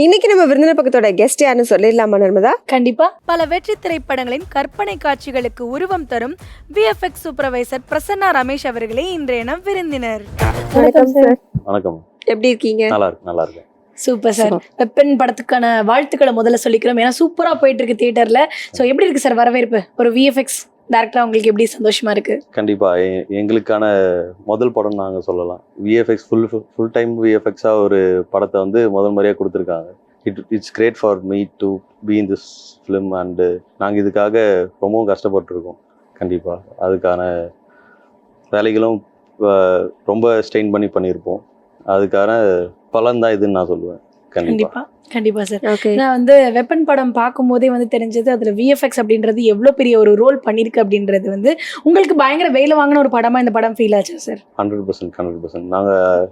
இன்னைக்கு நம்ம விருந்தினர் பக்கத்தோட கெஸ்ட் யாருன்னு சொல்லிடலாமா நர்மதா? கண்டிப்பா. பல வெற்றி திரைப்படங்களின் கற்பனை காட்சிகளுக்கு உருவம் தரும் விஎஃப்எக்ஸ் சூப்பர்வைசர் பிரசன்னா ரமேஷ் அவர்களே இன்றைய நம் விருந்தினர். வணக்கம் சார். வணக்கம். எப்படி இருக்கீங்க? நல்லா இருக்கு. Super sir. வெப்பன் படத்துக்கான வாழ்த்துக்களை முதல்ல சொல்லிக்கிறோம். ஏன்னா சூப்பரா போயிட்டு இருக்கு தியேட்டர்ல. ஸோ எப்படி இருக்கு சார் வரவேற்பு? ஒரு விஎஃப்எக்ஸ் டேரக்டரா உங்களுக்கு எப்படி சந்தோஷமா இருக்கு? கண்டிப்பா எங்களுக்கான முதல் படம் நாங்கள் சொல்லலாம். விஎஃப்எக்ஸ் ஃபுல் டைம் விஎஃப்எக்ஸாக ஒரு படத்தை வந்து முதல் முறையாக கொடுத்துருக்காங்க. It's great for me to be in this film and நாங்கள் இதுக்காக ரொம்பவும் கஷ்டப்பட்டுருக்கோம். கண்டிப்பாக அதுக்கான வேலைகளும் ரொம்ப ஸ்ட்ரெயின் பண்ணியிருப்போம். அதுக்கான பலன் தான் இதுன்னு நான் சொல்லுவேன். கண்டிப்பா கண்டிப்பா சார். ஓகே. நான் வந்து வெப்பன் படம் பார்க்கும் போதே வந்து தெரிஞ்சது அதுல விஎஃப்எக்ஸ் அப்படின்றது எவ்வளவு பெரிய ஒரு ரோல் பண்ணிருக்கு அப்படின்றது வந்து உங்களுக்கு பயங்கர வேலை வாங்கின ஒரு படமா இந்த படம் ஃபீல் ஆச்சு சார்? 100%. நாங்கள்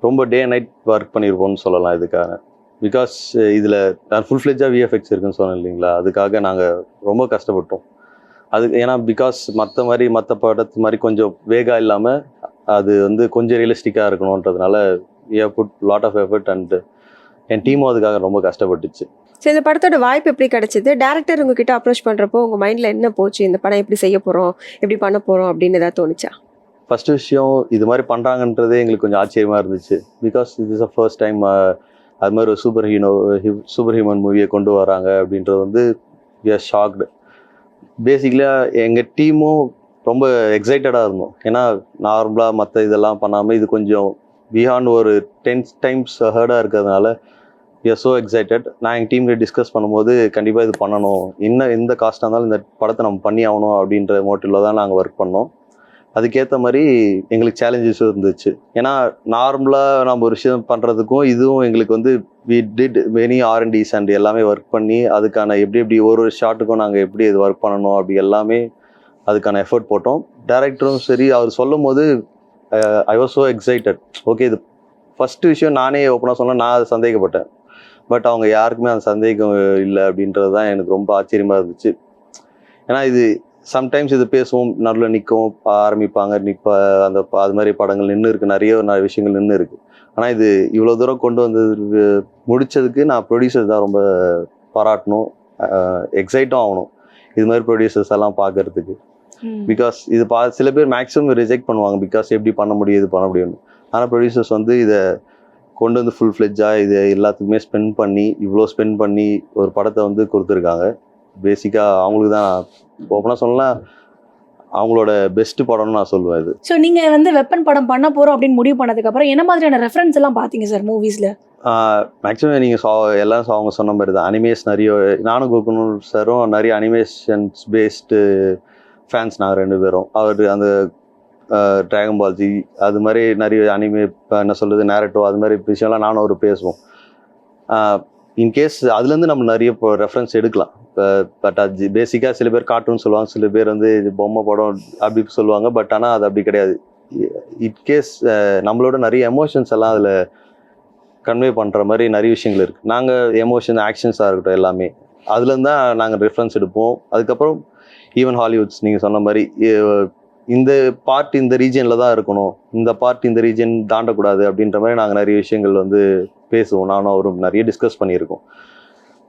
ரொம்ப டே அண்ட் நைட் ஒர்க் பண்ணியிருப்போம்னு சொல்லலாம் இதுக்காக. பிகாஸ் இதில் நான் ஃபுல் ஃப்ளெஜ்ஜாக விஎஃப்எக்ஸ் இருக்குன்னு சொன்னேன் இல்லைங்களா, அதுக்காக நாங்கள் ரொம்ப கஷ்டப்பட்டோம். ஏன்னா பிகாஸ் மற்ற படத்து மாதிரி கொஞ்சம் வேகா இல்லாமல் அது வந்து கொஞ்சம் ரியலிஸ்டிக்காக இருக்கணுன்றதுனால we have put lot of effort and என் டீமும் அதுக்காக ரொம்ப கஷ்டப்பட்டுச்சு. சரி, இந்த படத்தோட வாய்ப்பு எப்படி கிடைச்சது? டேரக்டர் உங்ககிட்ட அப்ரோச் பண்றப்போ உங்க மைண்ட்ல என்ன போச்சு? இந்த படம் எப்படி செய்ய போறோம், எப்படி பண்ண போறோம் அப்படின்னு ஏதாவது தோணுச்சா? ஃபர்ஸ்ட் விஷயம், இது மாதிரி பண்ணுறாங்கன்றதே எங்களுக்கு கொஞ்சம் ஆச்சரியமாக இருந்துச்சு. பிகாஸ் இது இஸ் அ ஃபர்ஸ்ட் டைம் அது மாதிரி ஒரு சூப்பர் ஹியூமன் மூவியை கொண்டு வராங்க அப்படின்றது வந்து we are shocked. பேசிக்கலாக எங்கள் டீமும் ரொம்ப எக்ஸைட்டடாக இருந்தோம். ஏன்னா நார்மலாக மற்ற இதெல்லாம் பண்ணாமல் இது கொஞ்சம் பியாண்ட் ஒரு 10 times ஹர்டாக இருக்கிறதுனால we are so excited. நான் எங்கள் டீம்கிட்ட டிஸ்கஸ் பண்ணும்போது கண்டிப்பாக இது பண்ணணும், எந்த காஸ்ட்டாக இருந்தாலும் இந்த படத்தை நம்ம பண்ணி ஆகணும் அப்படின்ற மோட்டிவில் தான் நாங்கள் ஒர்க் பண்ணோம். அதுக்கேற்ற மாதிரி எங்களுக்கு சேலஞ்சஸும் இருந்துச்சு. ஏன்னா நார்மலாக நம்ம ஒரு விஷயம் பண்ணுறதுக்கும் இதுவும் எங்களுக்கு வந்து we did many R&Ds and எல்லாமே ஒர்க் பண்ணி அதுக்கான எப்படி ஒரு ஷாட்டுக்கும் நாங்கள் எப்படி இது ஒர்க் பண்ணணும் அப்படி எல்லாமே அதுக்கான எஃபர்ட் போட்டோம். டைரக்டரும் சரி, அவர் சொல்லும் போது I was so excited. Okay, இது ஃபஸ்ட்டு விஷயம் நானே ஓப்பனாக சொன்னால் நான் அதை சந்தேகப்பட்டேன். பட் அவங்க யாருக்குமே அந்த சந்தேகம் இல்லை அப்படின்றது தான் எனக்கு ரொம்ப ஆச்சரியமாக இருந்துச்சு. ஏன்னா இது சம்டைம்ஸ் இது பேசுவோம், நடுவில் ஆரம்பிப்பாங்க, அது மாதிரி படங்கள் நிறைய விஷயங்கள் நின்று இருக்குது. ஆனால் இது இவ்வளோ தூரம் கொண்டு வந்தது முடித்ததுக்கு நான் ப்ரொடியூசர் தான் ரொம்ப பாராட்டணும், எக்ஸைட்டும் ஆகணும் இது மாதிரி ப்ரொடியூசர்ஸ் எல்லாம் பார்க்கறதுக்கு. பிகாஸ் இது சில பேர் மேக்ஸிமம் ரிஜெக்ட் பண்ணுவாங்க, பிகாஸ் எப்படி பண்ண முடியும் இது பண்ண முடியும்னு. ஆனால் ப்ரொடியூசர்ஸ் வந்து இதை கொண்டு வந்து ஃபுல் ஃப்ளெஜ்ஜாக இது எல்லாத்துக்குமே ஸ்பெண்ட் பண்ணி ஒரு படத்தை வந்து கொடுத்துருக்காங்க. பேசிக்காக அவங்களுக்கு தான் ஓப்பனாக சொல்லலாம் அவங்களோட பெஸ்ட் படம்னு நான் சொல்லுவேன் இது. ஸோ நீங்கள் வந்து வெப்பன் படம் பண்ண போகிறோம் அப்படின்னு முடிவு பண்ணதுக்கப்புறம் என்ன மாதிரியான ரெஃபரன்ஸ் எல்லாம் பார்த்தீங்க சார் மூவிஸில்? மேக்ஸிமம் நீங்கள் எல்லாம் அவங்க சொன்ன மாதிரி தான். அனிமேஷன் நிறைய, நானும் கோகுல் சாரும் நிறைய அனிமேஷன்ஸ் பேஸ்டு ஃபேன்ஸ் நாங்கள் 2 பேரும். அவர் அந்த ட்ராகன் பால் ஜி அது மாதிரி நிறைய என்ன சொல்கிறது நேரட்டோ அது மாதிரி விஷயம்லாம் நானும் அவர் பேசுவோம். இன்கேஸ் அதுலேருந்து நம்ம நிறைய ரெஃபரன்ஸ் எடுக்கலாம். பட் அது பேசிக்காக சில பேர் கார்ட்டூன் சொல்லுவாங்க, சில பேர் வந்து பொம்மை படம் அப்படி சொல்லுவாங்க. பட் ஆனால் அது அப்படி கிடையாது. இன்கேஸ் நம்மளோட நிறைய எமோஷன்ஸ் எல்லாம் அதில் கன்வே பண்ணுற மாதிரி நிறைய விஷயங்கள் இருக்குது. நாங்கள் எமோஷன் ஆக்ஷன்ஸாக இருக்கட்டும் எல்லாமே அதுலேருந்து தான் நாங்கள் ரெஃபரன்ஸ் எடுப்போம். அதுக்கப்புறம் ஈவன் ஹாலிவுட்ஸ் நீங்கள் சொன்ன மாதிரி இந்த பார்ட் இந்த ரீஜனில் தான் இருக்கணும், இந்த பார்ட் இந்த ரீஜன் தாண்டக்கூடாது அப்படின்ற மாதிரி நாங்கள் நிறைய விஷயங்கள் வந்து பேசுவோம். நானும் அவரும் நிறைய டிஸ்கஸ் பண்ணியிருக்கோம்.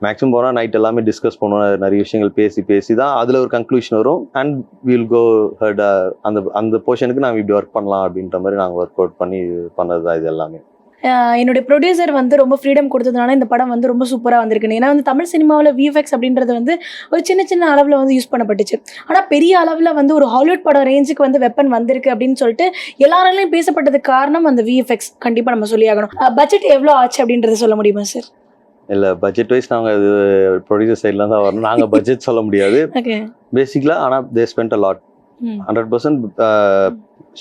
மேக்ஸிமம் போனால் நைட் எல்லாமே டிஸ்கஸ் பண்ணுவோம். நிறைய விஷயங்கள் பேசி தான் அதில் ஒரு கன்க்ளூஷன் வரும். அண்ட் வில் கோ ஹெட் அந்த போர்ஷனுக்கு நாங்கள் இப்படி ஒர்க் பண்ணலாம் அப்படின்ற மாதிரி நாங்கள் ஒர்க் அவுட் பண்ணி பண்ணது தான் இது எல்லாமே. என்னுடைய ப்ரொடியூசர் வந்து ரொம்ப ஃப்ரீடம் கொடுத்ததுனால இந்த படம் வந்து ரொம்ப சூப்பராக வந்திருக்கு. ஏன்னா வந்து தமிழ் சினிமாவில் விஎஃப்எக்ஸ் அப்படின்றது வந்து ஒரு சின்ன அளவில் வந்து யூஸ் பண்ணப்பட்டுச்சு. ஆனால் பெரிய அளவில் வந்து ஒரு ஹாலிவுட் படம் ரேஞ்சுக்கு வந்து வெப்பன் வந்திருக்கு அப்படின்னு சொல்லிட்டு எல்லாராலையும் பேசப்பட்டதுக்கு காரணம் அந்த விஎஃப்எக்ஸ். கண்டிப்பாக நம்ம சொல்லி ஆகணும். பட்ஜெட் எவ்வளோ ஆச்சு அப்படின்றத சொல்ல முடியுமா சார்? இல்லை, பட்ஜெட் வைஸ் நாங்கள் இது ப்ரொடியூசர் சைடில் தான் வரணும். நாங்கள் பட்ஜெட் சொல்ல முடியாது பேசிக்கலாக. ஆனால் தே ஸ்பெண்ட் அ லாட். 100%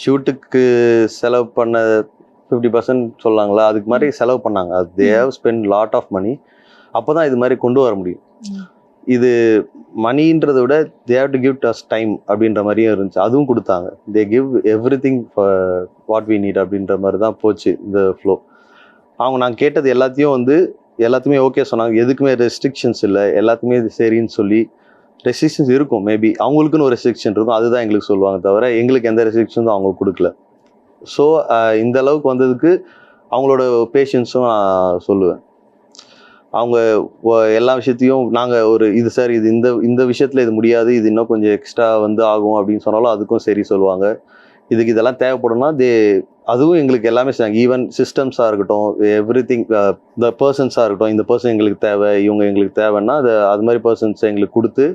ஷூட்டுக்கு செலவு பண்ண 50% சொல்லாங்களா, அதுக்கு மாதிரி செலவு பண்ணாங்க. அது they have spend lot of money. அப்போ தான் இது மாதிரி கொண்டு வர முடியும். இது மணின்றதை விட they have to give us time அப்படின்ற மாதிரியும் இருந்துச்சு. அதுவும் கொடுத்தாங்க. They give everything for what we need அப்படின்ற மாதிரி தான் போச்சு இந்த ஃப்ளோ. நாங்கள் கேட்டது எல்லாத்தையுமே ஓகே சொன்னாங்க. எதுக்குமே ரெஸ்ட்ரிக்ஷன்ஸ் இல்லை, எல்லாத்துக்குமே சரின்னு சொல்லி. ரெஸ்ட்ரிக்ஷன்ஸ் இருக்கும், மேபி அவங்களுக்குன்னு ஒரு ரெஸ்ட்ரிக்ஷன் இருக்கும், அதுதான் எங்களுக்கு சொல்லுவாங்க தவிர எங்களுக்கு எந்த ரெஸ்ட்ரிக்ஷன்ஸும் அவங்க கொடுக்கல. ஸோ இந்த அளவுக்கு வந்ததுக்கு அவங்களோட பேஷன்ஸும் நான் சொல்லுவேன். அவங்க எல்லா விஷயத்தையும் நாங்கள் ஒரு இது சார் இது இந்த விஷயத்தில் இது முடியாது, இது இன்னும் கொஞ்சம் எக்ஸ்ட்ரா வந்து ஆகும் அப்படின்னு சொன்னாலும் அதுக்கும் சரி சொல்லுவாங்க. இதுக்கு இதெல்லாம் தேவைப்படும்னா அதுவும் எங்களுக்கு எல்லாமே செய்வாங்க. ஈவன் சிஸ்டம்ஸாக இருக்கட்டும், எவ்ரிதிங், இந்த பர்சன்ஸாக இருக்கட்டும், இந்த பர்சன் எங்களுக்கு தேவை, இவங்க எங்களுக்கு தேவைன்னா அது மாதிரி பர்சன்ஸை எங்களுக்கு கொடுத்து,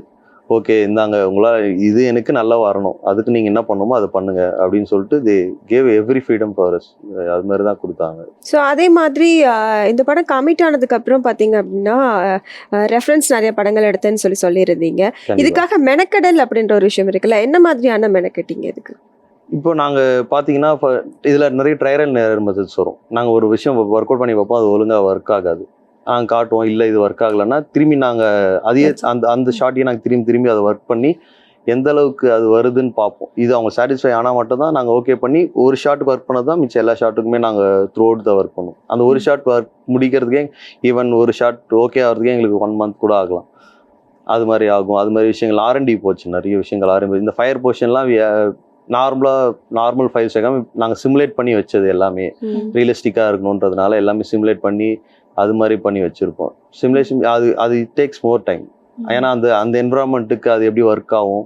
ஓகே இந்தாங்க உங்களால் இது எனக்கு நல்லா வரணும், அதுக்கு நீங்கள் என்ன பண்ணணுமோ அதை பண்ணுங்க அப்படின்னு சொல்லிட்டு gave every freedom for us. அது மாதிரி தான் கொடுத்தாங்க. ஸோ அதே மாதிரி இந்த படம் கமிட் ஆனதுக்கு அப்புறம் பார்த்தீங்க அப்படின்னா ரெஃபரன்ஸ் நிறைய படங்கள் எடுத்தேன்னு சொல்லியிருந்தீங்க. இதுக்காக மெனக்கடல் அப்படின்ற ஒரு விஷயம் இருக்குல்ல, என்ன மாதிரியான மெனக்கட்டிங்க இதுக்கு? இப்போ நாங்கள் பார்த்தீங்கன்னா இப்போ இதில் நிறைய ட்ரையல் மெத்தட்ஸ் வரும். நாங்கள் ஒரு விஷயம் ஒர்க் அவுட் பண்ணி பார்ப்போம், அது ஒழுங்காக ஒர்க் ஆகாது, நாங்கள் காட்டுவோம், இல்லை இது ஒர்க் ஆகலைன்னா திரும்பி நாங்கள் அதையே அந்த ஷார்ட்டையே நாங்கள் திரும்பி அதை ஒர்க் பண்ணி எந்த அளவுக்கு அது வருதுன்னு பார்ப்போம். இது அவங்க சாட்டிஸ்ஃபை ஆனால் மட்டும்தான் நாங்கள் ஓகே பண்ணி ஒரு ஷாட்டுக்கு ஒர்க் பண்ணது தான் மிச்சம் எல்லா ஷாட்டுக்குமே நாங்கள் த்ரூ அவுட் தான் ஒர்க் பண்ணுவோம். அந்த ஒரு ஷாட் ஒர்க் முடிக்கிறதுக்கே ஈவன் ஒரு ஷாட் ஓகே ஆகிறதுக்கே எங்களுக்கு 1 month கூட ஆகலாம். அது மாதிரி ஆகும். அது மாதிரி விஷயங்கள் R&D போச்சு, நிறைய விஷயங்கள் R&D. இந்த ஃபயர் போர்ஷன்லாம் நார்மல் ஃபைல்ஸ் வைக்காம நாங்கள் சிமுலேட் பண்ணி வச்சது எல்லாமே ரியலிஸ்டிக்காக இருக்கணுன்றதுனால எல்லாமே சிமுலேட் பண்ணி அது மாதிரி பண்ணி வச்சுருப்போம். சிமுலேஷன் அது இட் டேக்ஸ் மோர் டைம். ஏன்னா அந்த என்விரான்மெண்ட்டுக்கு அது எப்படி ஒர்க் ஆகும்,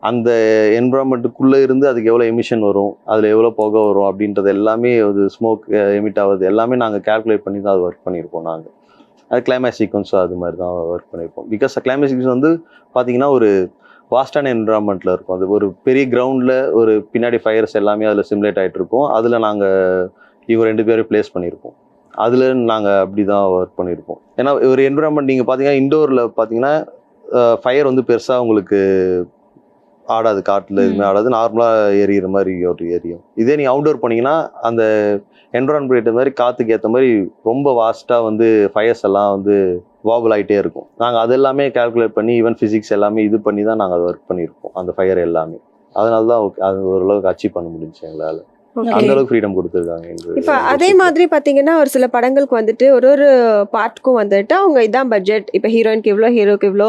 அந்த என்விரான்மெண்ட்டுக்குள்ளே இருந்து அதுக்கு எவ்வளோ எமிஷன் வரும், அதில் எவ்வளோ புகை வரும் அப்படின்றது எல்லாமே அது ஸ்மோக் எமிட் ஆகுது எல்லாமே நாங்கள் கேல்குலேட் பண்ணி தான் அது ஒர்க் பண்ணியிருப்போம். நாங்கள் அது கிளைமேக்ஸ் சீக்வன்ஸும் அது மாதிரி தான் ஒர்க் பண்ணியிருப்போம். பிகாஸ் கிளைமேக்ஸ் சீக்வன்ஸ் வந்து பார்த்தீங்கன்னா ஒரு வாஸ்டான என்விரான்மெண்ட்டில் இருக்கும். அது ஒரு பெரிய கிரவுண்டில் ஒரு பின்னாடி ஃபயர்ஸ் எல்லாமே அதில் சிமுலேட் ஆகிட்டு இருக்கும். அதில் நாங்கள் இவங்க 2 பேரும் ப்ளேஸ் பண்ணியிருப்போம். அதில் நாங்கள் அப்படி தான் ஒர்க் பண்ணியிருப்போம். ஏன்னா ஒரு என்விரான்மெண்ட் நீங்கள் பார்த்தீங்கன்னா இண்டோரில் பார்த்தீங்கன்னா ஃபயர் வந்து பெருசாக உங்களுக்கு ஆடாது, காட்டில் எதுவுமே ஆடாது, நார்மலாக எரியிற மாதிரி ஒரு எரியும். இதே நீங்கள் அவுட்டோர் பண்ணிங்கன்னா அந்த என்விரான்மெண்ட் ஏற்ற மாதிரி காற்றுக்கு ஏற்ற மாதிரி ரொம்ப வாஸ்ட்டாக வந்து ஃபயர்ஸ் எல்லாம் வந்து வாபிள் ஆகிட்டே இருக்கும். நாங்கள் அது எல்லாமே கால்குலேட் பண்ணி ஈவன் ஃபிசிக்ஸ் எல்லாமே இது பண்ணி தான் நாங்கள் அதை ஒர்க் பண்ணியிருப்போம் அந்த ஃபயர் எல்லாமே. அதனால தான் ஓகே அது ஓரளவுக்கு அச்சீவ் பண்ண முடிஞ்சு எங்களால். அந்த அளவுக்கு ஃப்ரீடம் கொடுத்துருக்காங்க. இப்போ அதே மாதிரி பார்த்தீங்கன்னா ஒரு சில படங்களுக்கு வந்துட்டு ஒரு பார்ட்டுக்கும் வந்துட்டு அவங்க இதான் பட்ஜெட், இப்போ ஹீரோயினுக்கு இவ்வளோ, ஹீரோக்கு இவ்வளோ,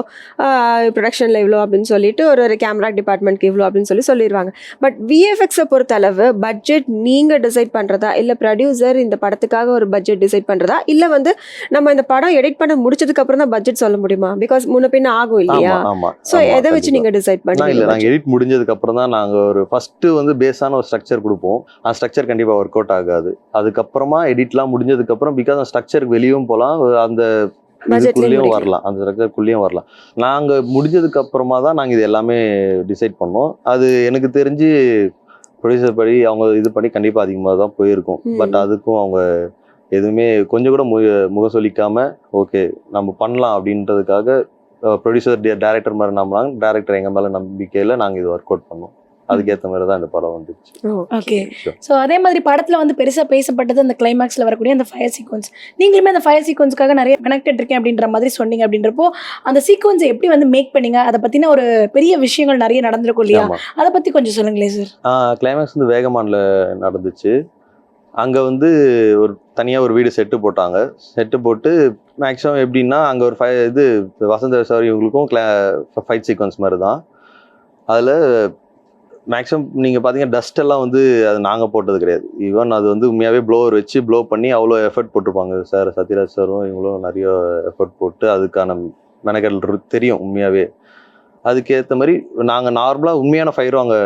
ப்ரொடக்ஷனில் இவ்வளோ அப்படின்னு சொல்லிட்டு ஒரு கேமரா டிபார்ட்மெண்ட்க்கு இவ்வளோ அப்படின்னு சொல்லிடுவாங்க. பட் விஎஃப்எக்ஸை பொறுத்த அளவு பட்ஜெட் நீங்கள் டிசைட் பண்ணுறதா, இல்லை ப்ரொடியூசர் இந்த படத்துக்காக ஒரு பட்ஜெட் டிசைட் பண்ணுறதா, இல்லை வந்து நம்ம இந்த படம் எடிட் பண்ண முடிச்சதுக்கு அப்புறம் தான் பட்ஜெட் சொல்ல முடியுமா? பிகாஸ் முன்ன பின்ன ஆகும் இல்லையா? ஸோ எதை வச்சு நீங்கள் டிசைட் பண்ணுங்க? இல்லை, நாங்கள் எடிட் முடிஞ்சதுக்கு அப்புறம் தான் நாங்கள் ஒரு ஃபர்ஸ்ட்டு வந்து பேஸான ஒரு ஸ்ட்ரக்சர் கொடுப்போம். அந்த ஸ்ட்ரக்சர் கண்டிப்பாக ஒர்க் அவுட் ஆகாது. அதுக்கப்புறமா எடிட்லாம் முடிஞ்சதுக்கப்புறம் பிகாஸ் அந்த ஸ்ட்ரக்சருக்கு வெளியும் போகலாம், அந்த இதுக்குள்ளேயும் வரலாம், அந்த ஸ்ட்ரக்சருக்குள்ளேயும் வரலாம். நாங்கள் முடிஞ்சதுக்கு அப்புறமா தான் நாங்கள் இது எல்லாமே டிசைட் பண்ணோம். அது எனக்கு தெரிஞ்சு ப்ரொடியூசர் படி அவங்க இது பண்ணி கண்டிப்பாக அதிகமாக தான் போயிருக்கும். பட் அதுக்கும் அவங்க எதுவுமே கொஞ்சம் கூட முகம் சொல்லிக்காம ஓகே நம்ம பண்ணலாம் அப்படின்றதுக்காக ப்ரொடியூசர் டைரக்டர் மாதிரி நம்பினாங்க. டைரக்டர் எங்கள் மேலே நம்பிக்கையில் நாங்கள் இது ஒர்க் அவுட் பண்ணோம். அதுக்கேற்ற மாதிரி தான் இந்த படம் வந்துச்சு. ஓகே. ஸோ அதே மாதிரி படத்தில் வந்து பெருசாக பேசப்பட்டது அந்த கிளைமேக்ஸில் வரக்கூடிய அந்த ஃபயர் சீக்வன்ஸ். நீங்களுமே அந்த ஃபயர் சீக்வன்ஸ்க்காக நிறைய கனெக்டட் இருக்கேன் அப்படின்ற மாதிரி சொன்னீங்க. அப்படின்றப்போ அந்த சீக்வன்ஸை எப்படி வந்து மேக் பண்ணீங்க? அதை பற்றின ஒரு பெரிய விஷயங்கள் நிறைய நடந்திருக்கும் இல்லையா? அதை பற்றி கொஞ்சம் சொல்லுங்களேன் சார். கிளைமேக்ஸ் வந்து வேகமானில் நடந்துச்சு. அங்கே வந்து ஒரு தனியாக ஒரு வீடு செட்டு போட்டாங்க. செட்டு போட்டு மேக்ஸிமம் எப்படின்னா அங்கே ஒரு இது வசந்த சார் இவங்களுக்கும் ஃபைட் சீக்வன்ஸ் மாதிரி தான். அதில் மேக்ஸிமம் நீங்கள் பார்த்தீங்கன்னா டஸ்ட் எல்லாம் வந்து அது நாங்கள் போட்டது கிடையாது. ஈவன் அது வந்து உண்மையாகவே ப்ளோவர் வச்சு ப்ளோ பண்ணி அவ்வளோ எஃபர்ட் போட்டிருப்பாங்க சார். சத்யராஜ் சாரும் இவங்களும் நிறைய எஃபர்ட் போட்டு அதுக்கான மெனக்கல் தெரியும் உண்மையாகவே. அதுக்கேற்ற மாதிரி நாங்கள் நார்மலாக உண்மையான ஃபயரும் அங்கே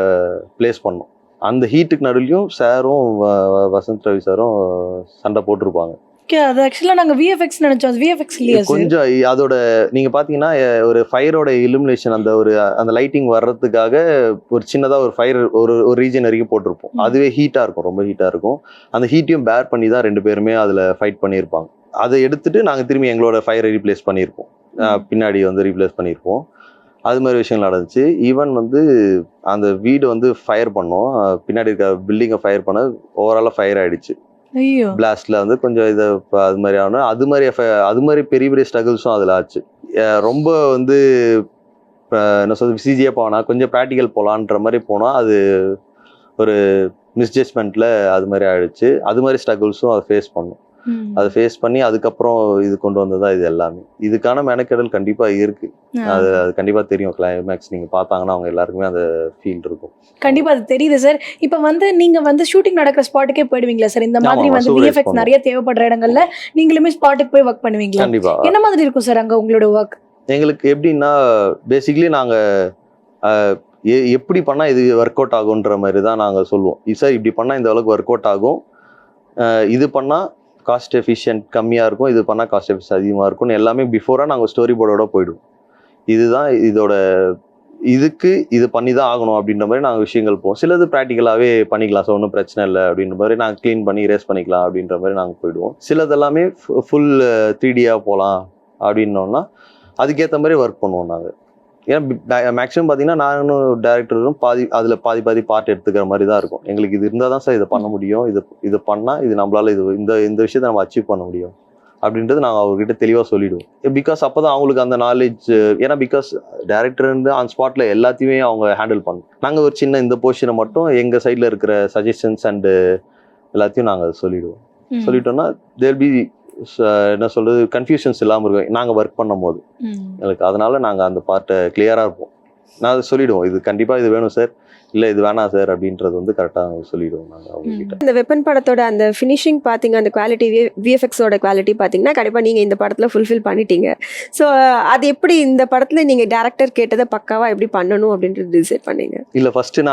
ப்ளேஸ் பண்ணோம். அந்த ஹீட்டுக்கு நடுவிலையும் சாரும் வசந்த் ரவி சாரும் சண்டை போட்டிருப்பாங்க. அது ஆக்சுவலாக நாங்கள் விஎஃப்எக்ஸ் நினச்சோம், விஎஃப்எக்ஸ் இல்லையா? கொஞ்சம் அதோட நீங்கள் பார்த்தீங்கன்னா ஒரு ஃபயரோட இலுமினேஷன் அந்த லைட்டிங் வர்றதுக்காக ஒரு சின்னதாக ஒரு ஃபயர் ஒரு ரீஜன் வரைக்கும் போட்டிருப்போம். அதுவே ஹீட்டாக இருக்கும், ரொம்ப ஹீட்டாக இருக்கும். அந்த ஹீட்டையும் பேர் பண்ணி தான் 2 பேருமே அதில் ஃபைட் பண்ணியிருப்பாங்க. அதை எடுத்துட்டு நாங்கள் திரும்பி எங்களோட ஃபயரை ரீப்ளேஸ் பண்ணியிருப்போம், பின்னாடி வந்து ரீப்ளேஸ் பண்ணியிருப்போம். அது மாதிரி விஷயங்கள் நடந்துச்சு. ஈவன் வந்து அந்த வீடு வந்து ஃபயர் பண்ணோம், பின்னாடி இருக்க பில்டிங்கை ஃபயர் பண்ண ஓவராலாக ஃபயர் ஆகிடுச்சு. பிளாஸ்ட்ல வந்து கொஞ்சம் இதை அது மாதிரி ஆகணும். அது மாதிரி பெரிய பெரிய ஸ்ட்ரகிள்ஸும் அதில் ஆச்சு. ரொம்ப வந்து என்ன சொல்றது சிஜியாக போனால் கொஞ்சம் ப்ராக்டிக்கல் போகலான்ற மாதிரி போனால் அது ஒரு மிஸ்ஜட்மெண்ட்டில் அது மாதிரி ஆயிடுச்சு. அது மாதிரி ஸ்ட்ரகிள்ஸும் அதை ஃபேஸ் பண்ணோம். அதை ஃபேஸ் பண்ணி அதுக்கப்புறம் இது கொண்டு வந்ததா இது எல்லாமே. இதுக்கான மெனக்கெடல் கண்டிப்பா இருக்கு. அது கண்டிப்பா தெரியும். கிளைமேக்ஸ் நீங்க பார்த்தாங்கன்னா அவங்க எல்லாருக்குமே அந்த ஃபீல் இருக்கும். கண்டிப்பா அது தெரியுது சார். இப்ப வந்து நீங்க வந்து ஷூட்டிங் நடக்கிற ஸ்பாட்டுக்கே போயிடுவீங்களா சார்? இந்த மாதிரி ஆமா, வந்து super விஎஃப்எக்ஸ் பண்ணுவோம். நிறைய தேவைப்படுற இடங்கள்ல நீங்களுமே ஸ்பாட்டுக்கு போய் ஒர்க் பண்ணுவீங்களா? கண்டிப்பா. என்ன மாதிரி இருக்கும் சார் அங்க உங்களோட ஒர்க்? எங்களுக்கு எப்படின்னா பேசிக்கலி நாங்க எப்படி பண்ணா இது ஒர்க் அவுட் ஆகுன்ற மாதிரி தான் நாங்க சொல்லுவோம். சார் இப்படி பண்ணா இந்த அளவுக்கு ஒர்க் அவுட் ஆகும், இது பண்ணா காஸ்ட் எஃபிஷியன்ட் கம்மியா இருக்கும், இது பண்ணா காஸ்ட் எஃபிஷியன்ட் அதிகமா இருக்கும்னு எல்லாமே பிஃபோரா நாங்க ஸ்டோரி போர்டோட போயிடுவோம். இதுதான் இதோட இதுக்கு இது பண்ணி தான் ஆகணும் அப்படின்ற மாதிரி நாங்கள் விஷயங்கள் போவோம். சிலது ப்ராக்டிக்கலாகவே பண்ணிக்கலாம், ஸோ ஒன்றும் பிரச்சனை இல்லை அப்படின்ற மாதிரி நாங்கள் க்ளீன் பண்ணி ரேஸ் பண்ணிக்கலாம் அப்படின்ற மாதிரி நாங்கள் போயிடுவோம். சிலதெல்லாமே ஃபுல் 3Dயாக போகலாம் அப்படின்னோம்னா அதுக்கேற்ற மாதிரி ஒர்க் பண்ணுவோம் நாங்கள். ஏன்னா மேக்ஸிமம் பார்த்தீங்கன்னா நானும் டேரக்டரும் அதில் பாதி பார்ட் எடுத்துக்கிற மாதிரி தான் இருக்கும். எங்களுக்கு இது இருந்தால் தான் சார் இதை பண்ண முடியும், இது பண்ணால் இது நம்மளால் இந்த விஷயத்தை நம்ம அச்சீவ் பண்ண முடியும் அப்படின்றது நாங்கள் அவர்கிட்ட தெளிவாக சொல்லிவிடுவோம். பிகாஸ் அப்போ தான் அவங்களுக்கு அந்த நாலேஜ், ஏன்னா பிகாஸ் டேரக்டர் ஆன் ஸ்பாட்டில் எல்லாத்தையுமே அவங்க ஹேண்டில் பண்ணணும். நாங்கள் ஒரு சின்ன இந்த போர்ஷனை மட்டும் எங்கள் சைடில் இருக்கிற சஜஷன்ஸ் அண்டு எல்லாத்தையும் நாங்கள் சொல்லிவிடுவோம். சொல்லிட்டோம்னா தேர் பி என்ன சொல்கிறது கன்ஃபியூஷன்ஸ் இல்லாமல் இருக்கும் நாங்கள் ஒர்க் பண்ணும் போது எங்களுக்கு. அதனால நாங்கள் அந்த பார்ட்டை கிளியராக இருப்போம். நான் அதை சொல்லிவிடுவோம், இது கண்டிப்பாக இது வேணும் சார், இல்லை இது வேணாம் சார் அப்படின்றது வந்து கரெக்டாக சொல்லிடுவோம் நாங்கள் அவங்ககிட்ட. இந்த வெப்பன் படத்தோட அந்த ஃபினிஷிங் பார்த்தீங்க, அந்த குவாலிட்டி விஎஃப்எக்ஸோட குவாலிட்டி பார்த்தீங்கன்னா கண்டிப்பாக நீங்கள் இந்த படத்தில் ஃபுல்ஃபில் பண்ணிட்டீங்க. ஸோ அது எப்படி இந்த படத்தில் நீங்கள் டேரக்டர் கேட்டதை பக்காவாக எப்படி பண்ணணும் அப்படின்றது டிசைட் பண்ணீங்க? இல்லை ஃபஸ்ட்டு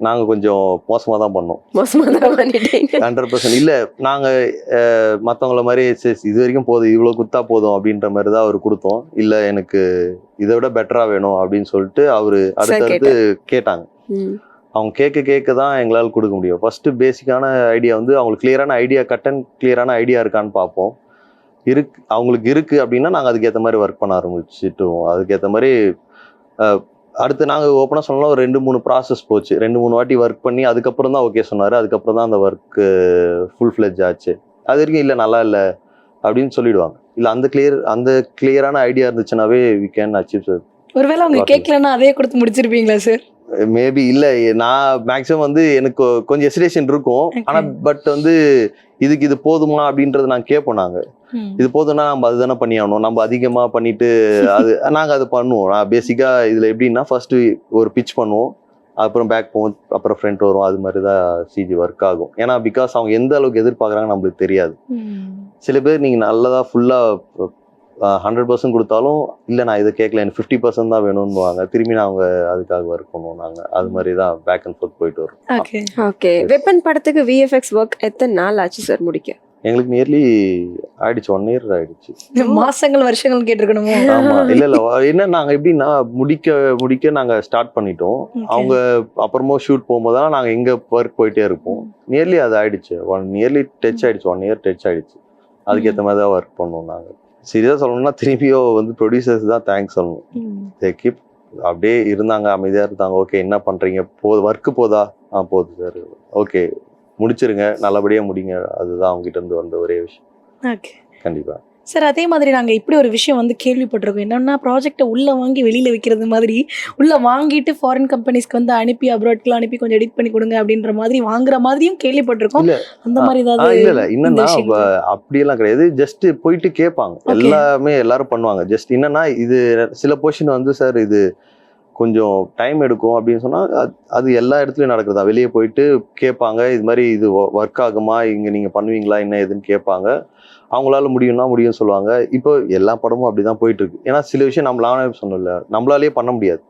நாங்கள் கொஞ்சம் மோசமாக தான் பண்ணோம். மோசமாக தான் பண்ணிட்டீங்க. 100% இல்லை. நாங்கள் மற்றவங்கள மாதிரி இது வரைக்கும் போதும், இவ்வளோ குத்தா போதும் அப்படின்ற மாதிரி தான் அவர் கொடுத்தோம். இல்லை எனக்கு இதை விட பெட்டராக வேணும் அப்படின்னு சொல்லிட்டு அவர் அடுத்தடுத்து கேட்டாங்க. அவங்க கேட்க தான் எங்களால் கொடுக்க முடியும். ஃபர்ஸ்ட் பேசிக்கான ஐடியா வந்து அவங்களுக்கு கிளியரான ஐடியா, கட் அண்ட் கிளியரான ஐடியா இருக்கான்னு பார்ப்போம். அவங்களுக்கு இருக்கு அப்படின்னா நாங்கள் அதுக்கேற்ற மாதிரி ஒர்க் பண்ண ஆரம்பிச்சுட்டோம். அதுக்கேற்ற மாதிரி அடுத்து நாங்கள் ஓப்பனாக சொன்னாலும் ஒரு 2-3 ப்ராசஸ் போச்சு. 2-3 வாட்டி ஒர்க் பண்ணி அதுக்கப்புறம் தான் ஓகே சொன்னார். அதுக்கப்புறம் தான் அந்த ஒர்க்கு ஃபுல் ஃப்ளெட்ஜ் ஆச்சு. அது வரைக்கும் இல்லை நல்லா இல்லை அப்படின்னு சொல்லிடுவாங்க. இல்லை அந்த கிளியரான ஐடியா இருந்துச்சுனாவே வி கேன் அச்சீவ் சார். ஒருவேளை அவங்க கேட்கலன்னா அதே கொடுத்து முடிச்சிருப்பீங்களா சார்? மேபி இல்லை, நான் மேக்ஸிமம் வந்து எனக்கு கொஞ்சம் எசிடேஷன் இருக்கும். ஆனால் பட் வந்து இது போதுமா அப்படின்றது நாங்கள் கேட்போம். நாங்கள் இது போதும்னா நம்ம அதுதானே பண்ணி ஆகணும், நம்ம அதிகமாக பண்ணிட்டு அது நாங்கள் அது பண்ணுவோம். நான் பேசிக்காக இதில் எப்படின்னா ஃபர்ஸ்ட்டு ஒரு பிச் பண்ணுவோம், அப்புறம் பேக் போவோம், அப்புறம் ஃப்ரண்ட் வரும். அது மாதிரி தான் சிஜி ஒர்க் ஆகும். ஏன்னா பிகாஸ் அவங்க எந்த அளவுக்கு எதிர்பார்க்குறாங்க நம்மளுக்கு தெரியாது. சில பேர் நீங்கள் நல்லதாக ஃபுல்லாக 100% கொடுத்தாலும் இல்லை நான் இதை கேட்கல, எனக்கு 50% தான் வேணும்னுவாங்க. திரும்பி அவங்க அதுக்காக ஒர்க் பண்ணுவோம். நாங்கள் அது மாதிரி தான் பேக் அண்ட் ஃபோர்த் போயிட்டு வரோம். ஓகே, வெப்பன் படத்துக்கு விஎஃப்எக்ஸ் ஒர்க் எத்தனை நாள் ஆச்சு சார் முடிக்க? எங்களுக்கு நியர்லி ஆயிடுச்சு, 1 year ஆயிடுச்சு. மாசங்கள் வருஷங்கள் கேட்டிருக்கணுமோ? ஆமா, இல்ல என்ன நாங்க எப்படின்னா முடிக்க நாங்க ஸ்டார்ட் பண்ணிட்டோம். அவங்க அப்புறமா ஷூட் போகும்போதெல்லாம் நாங்க எங்க ஒர்க் போயிட்டே இருப்போம். நியர்லி அது ஆயிடுச்சு, 1 year டச் ஆயிடுச்சு. 1 year டச் ஆயிடுச்சு. அதுக்கேற்ற மாதிரி தான் ஒர்க் பண்ணுவோம் நாங்க. சீரியஸா சொல்லணும்னா திரும்பியோ வந்து ப்ரொடியூசர்ஸ் தான் தேங்க்ஸ் சொல்லணும். தே கீப் அப்படியே இருந்தாங்க, அமைதியா இருந்தாங்க. ஓகே என்ன பண்றீங்க, ஒர்க்கு போதா? போகுது சார், ஓகே முடிச்சிருங்க, நல்லபடியா முடிங்க. அதுதான் அவங்க கிட்ட இருந்து வந்த ஒரே விஷயம். கண்டிப்பா சார். அதே மாதிரி நாங்கள் இப்படி ஒரு விஷயம் வந்து கேள்விப்பட்டிருக்கோம். என்னன்னா ப்ராஜெக்டை உள்ளே வாங்கி வெளியில் வைக்கிறது மாதிரி, உள்ளே வாங்கிட்டு ஃபாரின் கம்பெனிஸ்க்கு வந்து அனுப்பி அப்ராட்க்குலாம் அனுப்பி கொஞ்சம் எடிட் பண்ணி கொடுங்க அப்படின்ற மாதிரி வாங்குற மாதிரியும் கேள்விப்பட்டிருக்கோம். அந்த மாதிரி ஏதாவது? இல்ல என்னன்னா அப்படியெல்லாம் கிடையாது. ஜஸ்ட் போயிட்டு கேட்பாங்க, எல்லாரும் பண்ணுவாங்க. ஜஸ்ட் என்னன்னா இது சில போர்ஷன் வந்து சார் இது கொஞ்சம் டைம் எடுக்கும் அப்படின்னு சொன்னால் அது எல்லா இடத்துலையும் நடக்கிறதா. வெளியே போயிட்டு கேட்பாங்க, இது மாதிரி இது ஒர்க் ஆகுமா, இங்கே நீங்கள் பண்ணுவீங்களா என்ன ஏதுன்னு கேட்பாங்க. அவங்களால முடியும்னு சொல்லுவாங்க. இப்போ எல்லா படமும் அப்படி தான் போயிட்டு இருக்கு. ஏன்னா சில விஷயம் நம்மளால சொன்னல, நம்மளாலேயே பண்ண முடியாது.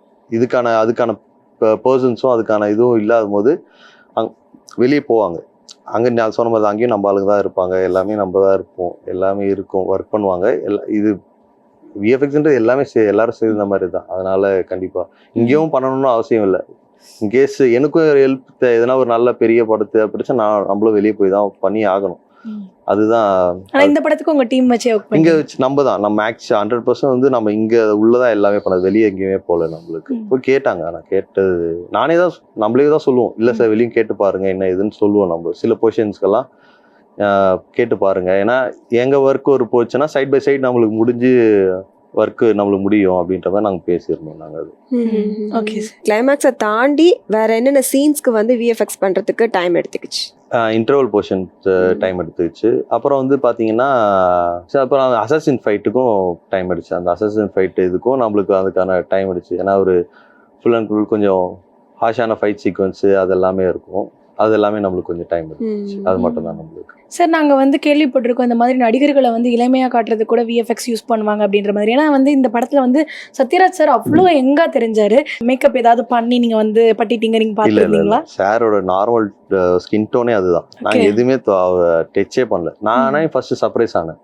அதுக்கான பர்சன்ஸும் அதுக்கான இதுவும் இல்லாத போது வெளியே போவாங்க. அங்கே நான் சொன்ன மாதிரி அங்கேயும் நம்ம ஆளுங்க தான் இருப்பாங்க, எல்லாமே நம்ம தான் இருப்போம், எல்லாமே இருக்கும், ஒர்க் பண்ணுவாங்க. இது விஎஃப்எக்ஸ்ன்றது எல்லாமே எல்லாரும் சேர்ந்த மாதிரி தான். அதனால கண்டிப்பா இங்கேயும் பண்ணணும்னு அவசியம் இல்லை. இன்கேஸ் எனக்கும் ஹெல்ப் எதனா ஒரு நல்ல பெரிய படத்தை பிடிச்சா நம்மளும் வெளியே போய் தான் பண்ணி ஆகணும். அதுதான். இந்த படத்துக்கு உங்க டீம் வச்சு இங்க வச்சு நம்ம மேக்ஸ் 100% வந்து நம்ம இங்க உள்ளதான் எல்லாமே பண்ணது, வெளியே எங்கேயுமே போல. நம்மளுக்கு போய் கேட்டாங்க, நான் கேட்டது நம்மளே தான் சொல்லுவோம். இல்லை சார் வெளியும் கேட்டு பாருங்க என்ன இதுன்னு சொல்லுவோம். நம்ம சில பொசிஷன்ஸ்க்கெல்லாம் கேட்டு பாருங்க. ஏன்னா எங்க ஒர்க் ஒரு போச்சுன்னா சைட் பை சைட் நம்மளுக்கு முடிஞ்சு ஒர்க்கு நம்மளுக்கு முடியும் அப்படின்ற மாதிரி நாங்கள் பேசியிருந்தோம் நாங்கள் அது. Okay sir. கிளைமேக்ஸை தாண்டி வேற என்னென்ன சீன்ஸ்க்கு வந்து விஎஃப்எக்ஸ் பண்றதுக்கு டைம் எடுத்துக்கிச்சு? இன்டர்வல் போர்ஷன் டைம் எடுத்துக்கிச்சு. அப்புறம் வந்து பார்த்தீங்கன்னா அப்புறம் அசாசின் ஃபைட்டுக்கும் டைம் எடுச்சு. அந்த அசாசின் ஃபைட் இதுக்கும் நம்மளுக்கு அதுக்கான டைம் எடுச்சு. ஏன்னா ஒரு ஃபுல் அண்ட் ஃபுல் கொஞ்சம் ஹாஷான ஃபைட் சீக்வன்ஸு அது எல்லாமே இருக்கும். அது எல்லாமே நம்மளுக்கு கொஞ்சம் டைம் எடுத்துச்சு. அது மட்டும் தான் நம்மளுக்கு. சார் நாங்கள் வந்து கேள்விப்பட்டிருக்கோம் இந்த மாதிரி நடிகர்களை வந்து இளமையாக காட்டுறதுக்கு கூட விஎஃப்எக்ஸ் யூஸ் பண்ணுவாங்க அப்படின்ற மாதிரி. ஏன்னா வந்து இந்த படத்தில் வந்து சத்யராஜ் சார் அவ்வளோ எங்கா தெரிஞ்சாரு. மேக்கப் ஏதாவது பண்ணி நீங்கள் வந்து பட்டிட்டீங்க, நீங்கள் பார்த்துருந்தீங்களா? சாரோட நார்மல் ஸ்கின் டோனே அதுதான். நாங்கள் எதுவுமே டச்சே பண்ணல. நானே ஃபர்ஸ்ட் சர்ப்ரைஸ் ஆனேன்.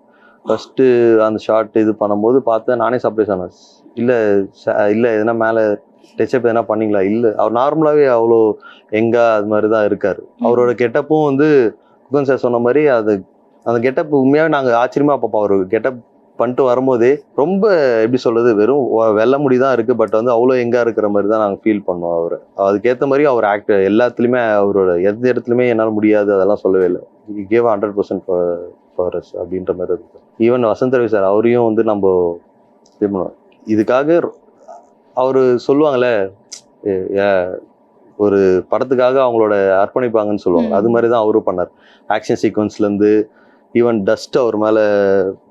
ஃபர்ஸ்ட்டு அந்த ஷார்ட் இது பண்ணும்போது பார்த்தேன், நானே சர்ப்ரைஸ் ஆனேன். இல்லை எதுனா மேலே டச்சப் எதனா பண்ணீங்களா? இல்லை, அவர் நார்மலாகவே அவ்வளோ எங்கா அது மாதிரி தான் இருக்கார். அவரோட கெட்டப்பும் வந்து குகன் சார் சொன்ன மாதிரி அந்த கெட்டப் உண்மையாகவே நாங்கள் ஆச்சரியமாக பார்ப்போம். அவர் கெட்டப் பண்ணிட்டு வரும்போதே ரொம்ப எப்படி சொல்கிறது, வெறும் வெள்ளை முடி தான் இருக்குது, பட் வந்து அவ்வளோ எங்கா இருக்கிற மாதிரி தான் நாங்கள் ஃபீல் பண்ணோம். அவர் அதுக்கேற்ற மாதிரி அவர் ஆக்டர் எல்லாத்துலேயுமே அவரோட எந்த இடத்துலையுமே என்னால் முடியாது அதெல்லாம் சொல்லவே இல்லை. கேவ் 100% ஃபார் அஸ் அப்படின்ற மாதிரி இருக்கு. ஈவன் வசந்த் ரவி சார் அவரையும் வந்து நம்ம இது பண்ணுவோம். இதுக்காக அவர் சொல்லுவாங்களே ஒரு படத்துக்காக அவங்களோட அர்ப்பணிப்பாங்கன்னு சொல்லுவாங்க. அது மாதிரி தான் அவரும் பண்ணார். ஆக்ஷன் சீக்வன்ஸ்லேருந்து ஈவன் டஸ்ட் அவர் மேலே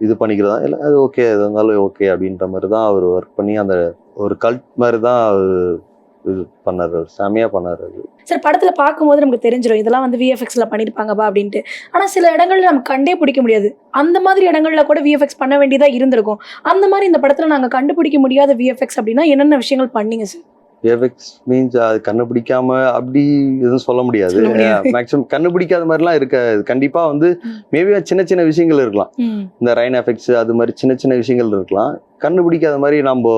இது பண்ணிக்கிறதா இல்லை, அது ஓகே, அது இருந்தாலும் ஓகே அப்படின்ற மாதிரி தான் அவர் ஒர்க் பண்ணி அந்த ஒரு கல்ட் மாதிரி தான் அவர் இது பண்ணார். செமையாக பண்ணார். அது சார் படத்தில் பார்க்கும்போது நமக்கு தெரிஞ்சிடும் இதெல்லாம் வந்து விஎஃப்எக்ஸில் பண்ணியிருப்பாங்கப்பா அப்படின்ட்டு. ஆனால் சில இடங்கள்ல நமக்கு கண்டே பிடிக்க முடியாது. அந்த மாதிரி இடங்கள்ல கூட விஎஃப்எக்ஸ் பண்ண வேண்டியதாக இருந்திருக்கும். அந்த மாதிரி இந்த படத்தில் நாங்கள் கண்டுபிடிக்க முடியாத விஎஃப்எக்ஸ் அப்படின்னா என்னென்ன விஷயங்கள் பண்ணீங்க சார்? விஎஃப்எக்ஸ் மீன்ஸ் அது கண்டுபிடிக்காம அப்படி எதுவும் சொல்ல முடியாது. மேக்ஸிமம் கண்டுபிடிக்காத மாதிரிலாம் இருக்காது. கண்டிப்பாக வந்து மேபி சின்ன சின்ன விஷயங்கள் இருக்கலாம். இந்த ரைன் எஃபெக்ட்ஸ் அது மாதிரி சின்ன சின்ன விஷயங்கள் இருக்கலாம். கண்டுபிடிக்காத மாதிரி நம்ம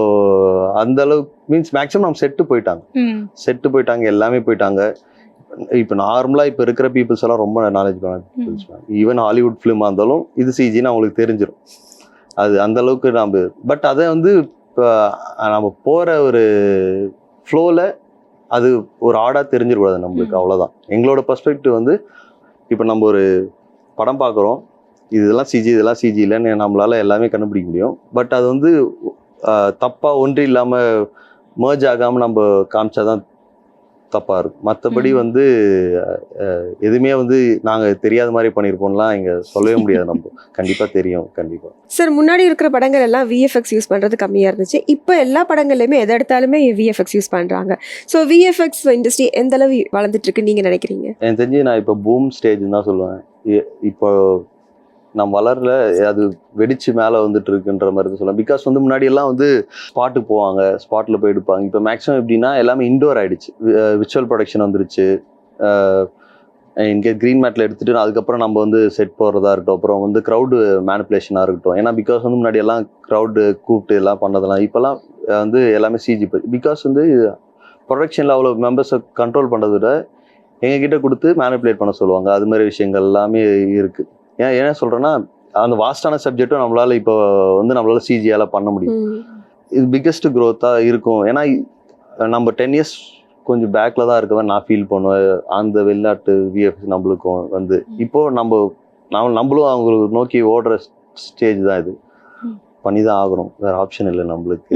அந்த அளவுக்கு மீன்ஸ் மேக்ஸிமம் நம்ம செட்டு போயிட்டாங்க, எல்லாமே போயிட்டாங்க. இப்போ நார்மலாக இப்போ இருக்கிற பீப்புள்ஸ் எல்லாம் ரொம்ப நாலேஜ் பண்ண ஈவன் ஹாலிவுட் ஃபிலிமாக இருந்தாலும் இது சிஜின்னு அவங்களுக்கு தெரிஞ்சிடும். அது அந்த அளவுக்கு நம்ம பட் அதை வந்து இப்போ நம்ம போகிற ஒரு ஃப்ளோவில் அது ஒரு ஆடாக தெரிஞ்சிடக்கூடாது நம்மளுக்கு, அவ்வளோதான். எங்களோட பெர்ஸ்பெக்டிவ் வந்து இப்போ நம்ம ஒரு படம் பார்க்குறோம், இதெல்லாம் சிஜி இல்லைன்னு நம்மளால எல்லாமே கண்டுபிடிக்க முடியும். பட் அது வந்து தப்பாக ஒன்று இல்லாமல் மர்ஜ் ஆகாமல் நம்ம காமிச்சாதான் தப்பாக இருக்கும். மற்றபடி வந்து எதுவுமே வந்து நாங்கள் தெரியாத மாதிரி பண்ணியிருப்போம்லாம் இங்கே சொல்லவே முடியாது. நம்ம கண்டிப்பாக தெரியும். கண்டிப்பாக சார் முன்னாடி இருக்கிற படங்கள் எல்லாம் விஎஃப்எக்ஸ் யூஸ் பண்ணுறது கம்மியாக இருந்துச்சு. இப்போ எல்லா படங்கள்லையுமே எதை எடுத்தாலுமே விஎஃப்எக்ஸ் யூஸ் பண்ணுறாங்க. ஸோ விஎஃப்எக்ஸ் இண்டஸ்ட்ரி எந்த அளவு வளர்ந்துட்டு இருக்குன்னு நீங்கள் நினைக்கிறீங்க? எனக்கு தெரிஞ்சு நான் இப்போ பூம் ஸ்டேஜ்னு தான் சொல்லுவேன். இப்போ நம்ம வளரல, அது வெடிச்சு மேலே வந்துட்டு இருக்குன்ற மாதிரி தான் சொல்லுவேன். பிகாஸ் வந்து முன்னாடி எல்லாம் வந்து ஸ்பாட்டுக்கு போவாங்க, ஸ்பாட்டில் போய் எடுப்பாங்க. இப்போ மேக்ஸிமம் எப்படின்னா எல்லாமே இன்டோர் ஆகிடுச்சு. விர்ச்சுவல் ப்ரொடக்ஷன் வந்துருச்சு. இங்கே க்ரீன் மேட்டில் எடுத்துகிட்டு அதுக்கப்புறம் நம்ம வந்து செட் போடுறதா இருக்கட்டும், அப்புறம் வந்து க்ரௌடு மேனிப்புலேஷனாக இருக்கட்டும். ஏன்னா பிகாஸ் வந்து முன்னாடி எல்லாம் க்ரௌடு கூப்பிட்டு எல்லாம் பண்ணதெல்லாம் இப்போல்லாம் வந்து எல்லாமே சிஜி போய் பிகாஸ் வந்து ப்ரொடக்ஷனில் அவ்வளோ மெம்பர்ஸை கண்ட்ரோல் பண்ணுறத விட எங்ககிட்ட கொடுத்து மேனிப்புலேட் பண்ண சொல்லுவாங்க. அது மாதிரி விஷயங்கள் எல்லாமே இருக்குது. ஏன் சொல்கிறேன்னா அந்த வாஸ்டான சப்ஜெக்டும் நம்மளால் இப்போ வந்து நம்மளால் சிஜியால் பண்ண முடியும். இது பிக்கெஸ்ட் க்ரோத்தாக இருக்கும். ஏன்னா நம்ம 10 years கொஞ்சம் பேக்கில் தான் இருக்கவன் நான் ஃபீல் பண்ணுவேன். அந்த வெளிநாட்டு விஎஃப்எக்ஸ் நம்மளுக்கும் வந்து இப்போது நம்மளும் அவங்களுக்கு நோக்கி ஓடுற ஸ்டேஜ் தான். இது பண்ணி தான் ஆகணும், வேறு ஆப்ஷன் இல்லை நம்மளுக்கு.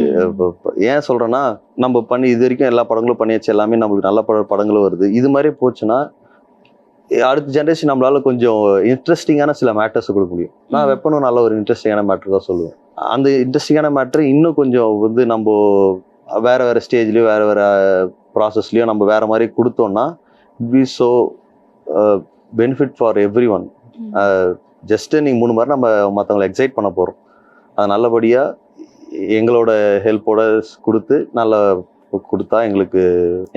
ஏன் சொல்கிறேன்னா நம்ம பண்ணி இது வரைக்கும் எல்லா படங்களும் பண்ணியாச்சு, எல்லாமே நம்மளுக்கு நல்ல படங்களும் வருது. இது மாதிரி போச்சுன்னா அடுத்த ஜென்ரேஷன் நம்மளால கொஞ்சம் இன்ட்ரெஸ்டிங்கான சில மேட்டர்ஸை கொடுக்க முடியும். நான் வெப்பனும் நல்ல ஒரு இன்ட்ரெஸ்டிங்கான மேட்டர் தான் சொல்லுவேன். அந்த இன்ட்ரெஸ்டிங்கான மேட்டர் இன்னும் கொஞ்சம் வந்து நம்ம வேறு ஸ்டேஜ்லேயோ வேறு ப்ராசஸ்லேயோ நம்ம வேறு மாதிரி கொடுத்தோம்னா be so benefit for every one. Just நீங்கள் 3 மாதிரி நம்ம மற்றவங்களை எக்ஸைட் பண்ண போகிறோம். அது நல்லபடியாக எங்களோட ஹெல்ப்போட கொடுத்து கொடுத்தா எங்களுக்கு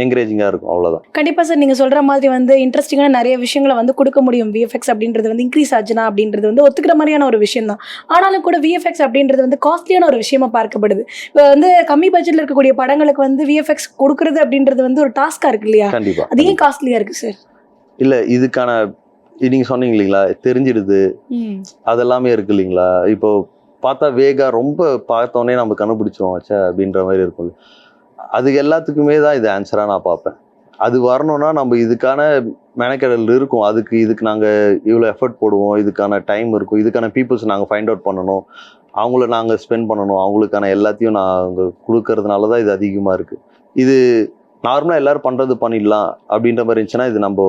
என்கரேஜிங்காக இருக்கும். அவ்வளோதான். கண்டிப்பாக சார், நீங்கள் சொல்கிற மாதிரி வந்து இன்ட்ரெஸ்டிங்கான நிறைய விஷயங்களை வந்து கொடுக்க முடியும். விஎஃப்எக்ஸ் அப்படின்றது வந்து இன்க்ரீஸ் ஆச்சுன்னா அப்படின்றது வந்து ஒத்துக்கிற மாதிரியான ஒரு விஷயம் தான். ஆனாலும் கூட விஎஃப்எக்ஸ் அப்படின்றது வந்து காஸ்ட்லியான ஒரு விஷயமா பார்க்கப்படுது. இப்போ வந்து கம்மி பட்ஜெட்டில் இருக்கக்கூடிய படங்களுக்கு வந்து விஎஃப்எக்ஸ் கொடுக்குறது அப்படின்றது வந்து ஒரு டாஸ்காக இருக்கு இல்லையா? கண்டிப்பாக. அது ஏன் காஸ்ட்லியாக இருக்குது சார்? இல்லை, இதுக்கான நீங்கள் சொன்னீங்க இல்லைங்களா, தெரிஞ்சிடுது, அதெல்லாமே இருக்கு இல்லைங்களா. இப்போ பார்த்தா வேகா ரொம்ப பார்த்தோன்னே நம்ம கண்டுபிடிச்சிருவோம் வச்சா அப்படின்ற மாதிரி இருக்கும்ல. அதுக்கு எல்லாத்துக்குமே தான் இது ஆன்சராக நான் பார்ப்பேன். அது வரணும்னா நம்ம இதுக்கான மெனக்கெடல் இருக்கும். இதுக்கு நாங்கள் இவ்வளோ எஃபர்ட் போடுவோம், இதுக்கான டைம் இருக்கும், இதுக்கான பீப்புள்ஸ் நாங்கள் ஃபைண்ட் அவுட் பண்ணணும். அவங்கள நாங்கள் ஸ்பெண்ட் பண்ணணும், அவங்களுக்கான எல்லாத்தையும் நாங்கள் கொடுக்கறதுனால தான் இது அதிகமாக இருக்குது. இது நார்மலாக எல்லோரும் பண்ணுறது பண்ணிடலாம் அப்படின்ற மாதிரி இருந்துச்சுன்னா இது நம்ம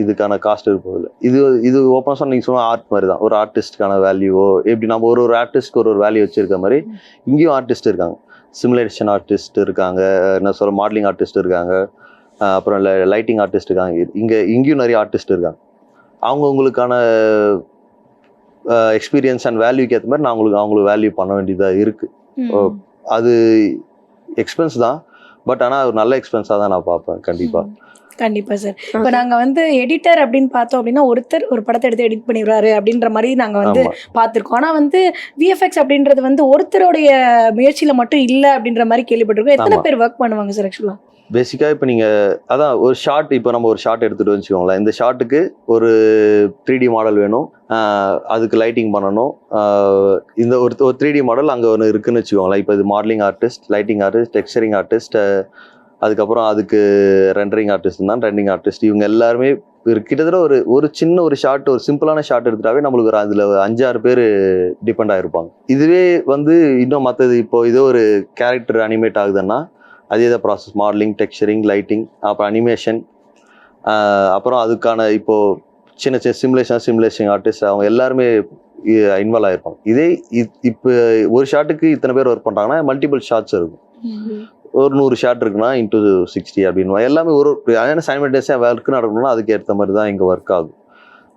இதுக்கான காஸ்ட் இருப்பதில்லை. இது ஓப்பனாக சொன்ன நீங்கள் சொன்ன ஆர்ட் மாதிரி தான். ஒரு ஆர்டிஸ்ட்டுக்கான வேல்யூவோ எப்படி நம்ம ஒரு ஆர்டிஸ்ட்க்கு ஒரு வேல்யூ வச்சுருக்க மாதிரி இங்கேயும் ஆர்டிஸ்ட் இருக்காங்க. சிமுலேஷன் ஆர்டிஸ்ட் இருக்காங்க, என்ன சொல்ற மாடலிங் ஆர்டிஸ்ட் இருக்காங்க, அப்புறம் லைட்டிங் ஆர்டிஸ்ட் இருக்காங்க. இங்கேயும் நிறைய ஆர்டிஸ்ட் இருக்காங்க. அவங்களுக்கான எக்ஸ்பீரியன்ஸ் அண்ட் வேல்யூக்கு ஏற்ற மாதிரி அவங்களுக்கு வேல்யூ பண்ண வேண்டியதாக இருக்குது. அது எக்ஸ்பென்ஸ் தான், பட் ஆனால் ஒரு நல்ல எக்ஸ்பென்ஸாக தான் நான் பார்ப்பேன் கண்டிப்பாக. கண்டிப்பாக சார். இப்போ நாங்கள் வந்து எடிட்டர் அப்படின்னு பார்த்தோம் அப்படின்னா ஒருத்தர் ஒரு படத்தை எடுத்து எடிட் பண்ணிடுறாரு அப்படின்ற மாதிரி நாங்கள் வந்து பார்த்துருக்கோம். ஆனால் வந்து விஎஃப்எக்ஸ் அப்படின்றது வந்து ஒருத்தருடைய முயற்சியில் மட்டும் இல்லை அப்படின்ற மாதிரி கேள்விப்பட்டிருக்கோம். எத்தனை பேர் ஒர்க் பண்ணுவாங்க சார் ஆக்சுவலாக? பேசிக்காக இப்போ நீங்கள் அதான் ஒரு ஷார்ட், இப்போ நம்ம ஒரு ஷார்ட் எடுத்துகிட்டு வச்சுக்கோங்களேன். இந்த ஷார்ட்டுக்கு ஒரு 3D மாடல் வேணும், அதுக்கு லைட்டிங் பண்ணணும். இந்த ஒரு 3D மாடல் அங்கே ஒன்று இருக்குதுன்னு வச்சுக்கோங்களேன். இப்போ இது modelling artist, lighting artist, texturing artist, அதுக்கப்புறம் அதுக்கு ரெண்டரிங் ஆர்டிஸ்ட் தான் ரெண்டரிங் ஆர்டிஸ்ட். இவங்க எல்லாருமே கிட்டத்தட்ட ஒரு சின்ன ஒரு ஷார்ட், ஒரு சிம்பிளான ஷார்ட் எடுத்துட்டாவே நம்மளுக்கு ஒரு அதில் 5-6 பேர் டிபெண்ட் ஆகிருப்பாங்க. இதுவே வந்து இன்னும் மற்றது இப்போ இதே ஒரு கேரக்டர் அனிமேட் ஆகுதுன்னா அதே தான் ப்ராசஸ். மாடலிங், டெக்ஸ்சரிங், லைட்டிங், அப்புறம் அனிமேஷன், அப்புறம் அதுக்கான இப்போது சின்ன சின்ன சிமுலேஷன் ஆர்டிஸ்ட் அவங்க எல்லாருமே இன்வால்வ் ஆகிருப்பாங்க. இதே இப்போ ஒரு ஷாட்டுக்கு இத்தனை பேர் ஒர்க் பண்ணுறாங்கன்னா மல்டிபிள் ஷாட்ஸ் இருக்கும். ஒரு 100 ஷாட் இருக்குன்னா இன்ட்டு 60 அப்படின்னு எல்லாமே ஒரு சைமல்டேனியஸாக ஒர்க் நடக்கணும்னா அதுக்கு ஏற்ற மாதிரி தான் இங்கே ஒர்க் ஆகும்.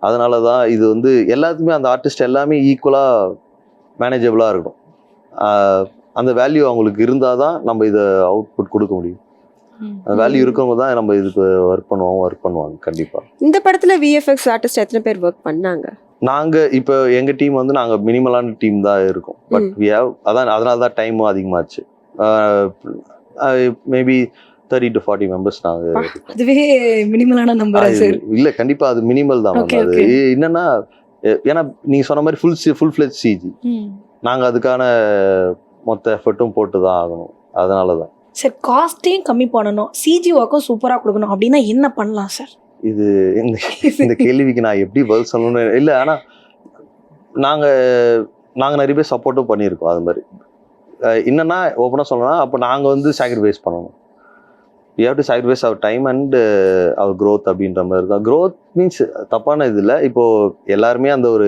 அதனால தான் இது வந்து எல்லாத்துக்குமே அந்த ஆர்டிஸ்ட் எல்லாமே ஈக்குவலாக மேனேஜபிளாக இருக்கும். அந்த வேல்யூ அவங்களுக்கு இருந்தால் தான் நம்ம இதை அவுட்புட் கொடுக்க முடியும். அந்த வேல்யூ இருக்கவங்க தான் நம்ம இதுக்கு ஒர்க் பண்ணுவாங்க கண்டிப்பாக. இந்த படத்தில் விஎஃப்எக்ஸ் ஆர்டிஸ்ட் எத்தனை பேர் ஒர்க் பண்ணாங்க? நாங்கள் இப்போ எங்கள் டீம் வந்து நாங்கள் மினிமலான டீம் தான் இருக்கோம். பட் அதனால தான் டைமும் அதிகமாச்சு. மேபி 30 to 40 மெம்பர்ஸ் நாங்கள். அதுவே மினிமலான நம்பர் சார்? இல்லை கண்டிப்பாக அது மினிமல் தான். அது என்னன்னா ஏன்னா நீங்கள் சொன்ன மாதிரி ஃபுல் ஃப்ளெஜ் சிஜி, நாங்கள் அதுக்கான மொத்த எஃபர்ட்டும் போட்டு தான் ஆகணும். அதனால தான் சார் காஸ்ட்டையும் கம்மி பண்ணணும், சிஜி ஒர்க்கும் சூப்பராக கொடுக்கணும் அப்படின்னா என்ன பண்ணலாம் சார்? இது இந்த கேள்விக்கு நான் எப்படி பதில் சொல்லணும்னு இல்லை. ஆனால் நாங்கள் நிறைய பேர் சப்போர்ட்டும் பண்ணியிருக்கோம். அது மாதிரி என்னன்னா ஓப்பனாக சொல்லணும்னா அப்போ நாங்கள் வந்து சாக்ரிஃபைஸ் பண்ணணும். We have to sacrifice our time and our growth அப்படின்ற மாதிரி தான். க்ரோத் மீன்ஸ் தப்பான இது இல்லை. இப்போது எல்லாருமே அந்த ஒரு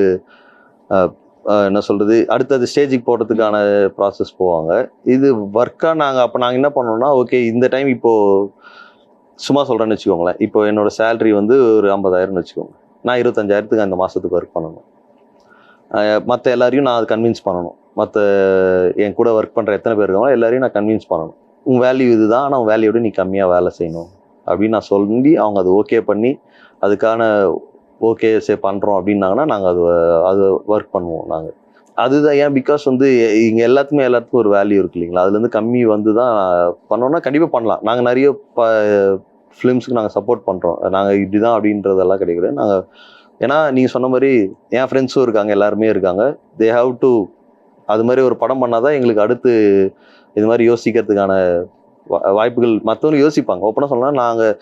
என்ன சொல்கிறது அடுத்தது ஸ்டேஜுக்கு போகிறதுக்கான ப்ராசஸ் போவாங்க. இது ஒர்க்காக நாங்கள் என்ன பண்ணோம்னா ஓகே இந்த டைம் இப்போது சும்மா சொல்கிறேன்னு வச்சுக்கோங்களேன். இப்போ என்னோடய சேலரி வந்து ஒரு 50,000ன்னு வச்சுக்கோங்க. நான் 25,000க்கு அந்த மாதத்துக்கு ஒர்க் பண்ணணும். மற்ற எல்லாரையும் நான் அது கன்வின்ஸ் பண்ணணும். மற்ற என் கூட ஒர்க் பண்ணுற எத்தனை பேர் இருக்காங்களோ எல்லாரையும் நான் கன்வின்ஸ் பண்ணணும். உங்கள் வேல்யூ இது தான், ஆனால் உங்கள் வேல்யூவோட நீ கம்மியாக வேலை செய்யணும் அப்படின்னு நான் சொல்லி அவங்க அது ஓகே பண்ணி அதுக்கான ஓகே சரி பண்ணுறோம் அப்படின்னாங்கன்னா நாங்கள் அது ஒர்க் பண்ணுவோம். நாங்கள் அதுதான் ஏன் பிகாஸ் வந்து இங்கே எல்லாத்துக்கும் ஒரு வேல்யூ இருக்கு இல்லைங்களா. அதுலேருந்து கம்மி வந்து தான் பண்ணோன்னா கண்டிப்பாக பண்ணலாம். நாங்கள் நிறைய ஃபிலிம்ஸுக்கு நாங்கள் சப்போர்ட் பண்ணுறோம். நாங்கள் இப்படி தான் அப்படின்றதெல்லாம் கிடையாது. நாங்கள் ஏன்னா நீங்கள் சொன்ன மாதிரி என் ஃப்ரெண்ட்ஸும் இருக்காங்க, எல்லாருமே இருக்காங்க. தே ஹாவ் டு அது மாதிரி ஒரு படம் பண்ணால் தான் எங்களுக்கு அடுத்து இது மாதிரி யோசிக்கிறதுக்கான வாய்ப்புகள் மற்றவங்க யோசிப்பாங்க. ஓப்பனாக சொல்லலாம். நாங்கள்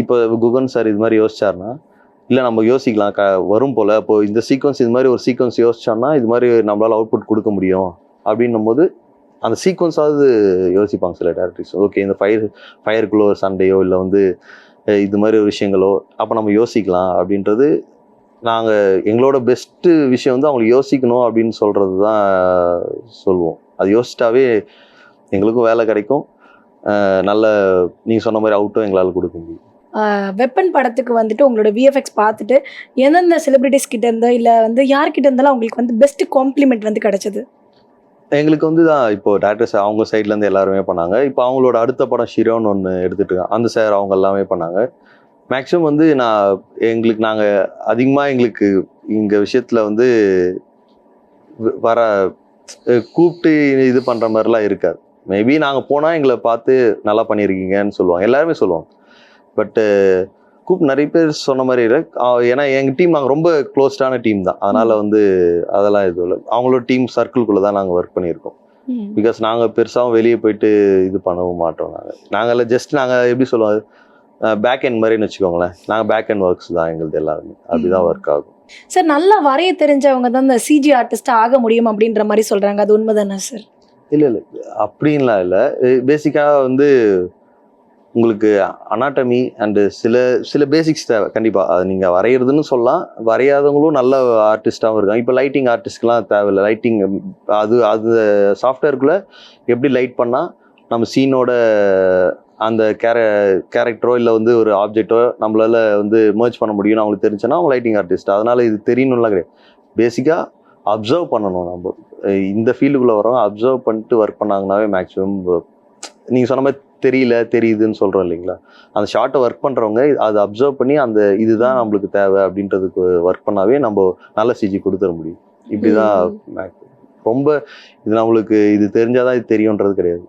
இப்போ குகன் சார் இது மாதிரி யோசிச்சாருன்னா இல்லை நம்ம யோசிக்கலாம் வரும் போல். அப்போது இந்த சீக்வன்ஸ் இது மாதிரி ஒரு சீக்வன்ஸ் யோசிச்சோன்னா இது மாதிரி நம்மளால் அவுட்புட் கொடுக்க முடியும் அப்படின்னும் போது அந்த சீக்வன்ஸாவது யோசிப்பாங்க சில டேரக்டர்ஸ். ஓகே இந்த ஃபயருக்குள்ளே ஒரு சண்டையோ இல்லை வந்து இது மாதிரி ஒரு விஷயங்களோ அப்போ நம்ம யோசிக்கலாம் அப்படின்றது நாங்கள் எங்களோட பெஸ்ட்டு விஷயம் வந்து அவங்களுக்கு யோசிக்கணும் அப்படின்னு சொல்கிறது தான் சொல்லுவோம். அது யோசிச்சிட்டாவே எங்களுக்கும் வேலை கிடைக்கும், நல்ல நீங்கள் சொன்ன மாதிரி அவுட்டும் எங்களால் கொடுக்க முடியும். வெப்பன் படத்துக்கு வந்துட்டு உங்களோட விஎஃப்எக்ஸ் பார்த்துட்டு எந்தெந்த செலிபிரிட்டிஸ் கிட்ட இருந்தோ இல்லை வந்து யார்கிட்ட இருந்தாலும் அவங்களுக்கு வந்து பெஸ்ட் காம்ப்ளிமெண்ட் வந்து கிடைச்சது? எங்களுக்கு வந்து தான் இப்போ டேரக்டர்ஸ் அவங்க சைட்லேருந்து எல்லாருமே பண்ணாங்க. இப்போ அவங்களோட அடுத்த படம் ஷிரோன்னு ஒன்று எடுத்துகிட்டு இருக்காங்க, அந்த சார் அவங்க எல்லாமே பண்ணாங்க. மேக்ஸிமம் வந்து நாங்கள் அதிகமாக எங்களுக்கு இங்கே விஷயத்தில் வந்து கூப்பிட்டு இது பண்ணுற மாதிரிலாம் இருக்காது. மேபி நாங்கள் போனால் எங்களை பார்த்து நல்லா பண்ணியிருக்கீங்கன்னு சொல்லுவாங்க, எல்லாருமே சொல்லுவாங்க. பட்டு கூப்பிட்டு நிறைய பேர் சொன்ன மாதிரி ஏன்னா எங்கள் டீம் நாங்கள் ரொம்ப க்ளோஸ்டான டீம் தான். அதனால் வந்து அதெல்லாம் எதுவும் இல்லை. அவங்களோட டீம் சர்க்கிள்குள்ளே தான் நாங்கள் ஒர்க் பண்ணியிருக்கோம். பிகாஸ் நாங்கள் பெருசாகவும் வெளியே போயிட்டு இது பண்ணவும் மாட்டோம். நாங்கள் ஜஸ்ட் நாங்கள் எப்படி சொல்லுவோம் பேக் எண்ட் மாதிரின்னு வச்சுக்கோங்களேன். நாங்கள் பேக் எண்ட் ஒர்க்ஸ் தான் எங்களுது எல்லாருமே. அப்படிதான் ஒர்க் ஆகும். சார் நல்லா வரைய தெரிஞ்சவங்க தான் இந்த சிஜி ஆர்டிஸ்ட் ஆக முடியும் அப்படின்ற மாதிரி சொல்றாங்க, அது உண்மைதானே சார்? இல்லை இல்லை அப்படின்லாம் இல்லை. பேசிக்காக வந்து உங்களுக்கு அனாட்டமி அண்டு சில சில பேசிக்ஸ் தேவை கண்டிப்பாக. அது நீங்கள் வரைகிறதுன்னு சொல்லலாம், வரையாதவங்களும் நல்ல ஆர்டிஸ்டாகவும் இருக்காங்க. இப்போ லைட்டிங் ஆர்டிஸ்ட்க்குலாம் தேவையில்லை. லைட்டிங் அது அது சாஃப்ட்வேருக்குள்ளே எப்படி லைட் பண்ணால் நம்ம சீனோட அந்த கேரக்டரோ இல்லை வந்து ஒரு ஆப்ஜெக்டோ நம்மளால வந்து மர்ஜ் பண்ண முடியும்னு அவங்களுக்கு தெரிஞ்சுன்னா அவங்க லைட்டிங் ஆர்டிஸ்ட். அதனால் இது தெரியணும்லாம் கிடையாது. பேசிக்காக அப்சர்வ் பண்ணணும். நம்ம இந்த ஃபீல்டுக்குள்ளே வரவங்க அப்சர்வ் பண்ணிட்டு ஒர்க் பண்ணாங்கன்னாவே மேக்ஸிமம் நீங்கள் சொன்ன மாதிரி தெரியல தெரியுதுன்னு சொல்கிறோம் இல்லைங்களா, அந்த ஷார்ட்டை ஒர்க் பண்ணுறவங்க அதை அப்சர்வ் பண்ணி அந்த இதுதான் நம்மளுக்கு தேவை அப்படின்றதுக்கு ஒர்க் பண்ணாவே நம்ம நல்ல சிஜி கொடுத்துட முடியும். இப்படி தான் ரொம்ப இது நம்மளுக்கு இது தெரிஞ்சாதான் இது தெரியுன்றது கிடையாது.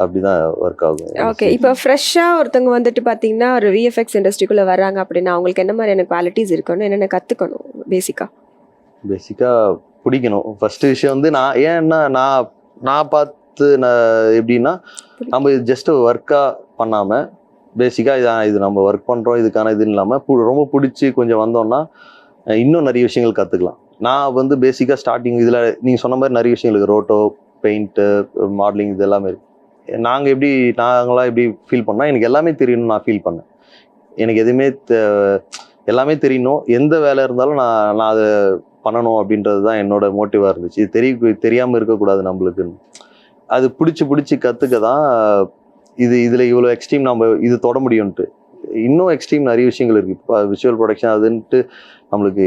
அப்படிதான் ஒர்க் ஆகும். ஓகே, இப்போ ஃப்ரெஷ்ஷாக ஒருத்தவங்க வந்துட்டு பார்த்தீங்கன்னா ஒரு விஎஃப்எக்ஸ் இண்டஸ்ட்ரிக்குள்ளே வராங்க அப்படின்னா அவங்களுக்கு என்ன மாதிரியான குவாலிட்டிஸ் இருக்கணும், என்னென்ன கற்றுக்கணும் பேசிக்காக பிடிக்கணும். ஃபஸ்ட்டு விஷயம் வந்து நான் பார்த்து எப்படின்னா நம்ம ஜஸ்ட் ஒர்க்காக பண்ணாமல் பேசிக்காக இது நம்ம ஒர்க் பண்ணுறோம் இதுக்கான இதுன்னு இல்லாமல் ரொம்ப பிடிச்சி கொஞ்சம் வந்தோம்னா இன்னும் நிறைய விஷயங்கள் கற்றுக்கலாம். நான் வந்து பேசிக்காக ஸ்டார்டிங் இதில் நீங்கள் சொன்ன மாதிரி நிறைய விஷயங்கள் இருக்குது. ரோட்டோ, பெயிண்ட்டு, மாடலிங், இது எல்லாமே இருக்குது. நாங்களாம் எப்படி ஃபீல் பண்ணால் எனக்கு எல்லாமே தெரியணும்னு நான் ஃபீல் பண்ணேன். எனக்கு எதுவுமே எல்லாமே தெரியணும், எந்த வேலை இருந்தாலும் நான் அதை பண்ணணும் அப்படின்றது தான் என்னோட மோட்டிவாக இருந்துச்சு. இது தெரியாமல் இருக்கக்கூடாது நம்மளுக்குன்னு. அது பிடிச்சி கற்றுக்க தான் இதில் இவ்வளோ எக்ஸ்ட்ரீம் நம்ம இது தொட முடியும்ன்ட்டு. இன்னும் எக்ஸ்ட்ரீம் நிறைய விஷயங்கள் இருக்குது. இப்போ விஷுவல் ப்ரொடக்ஷன் அதுன்ட்டு நம்மளுக்கு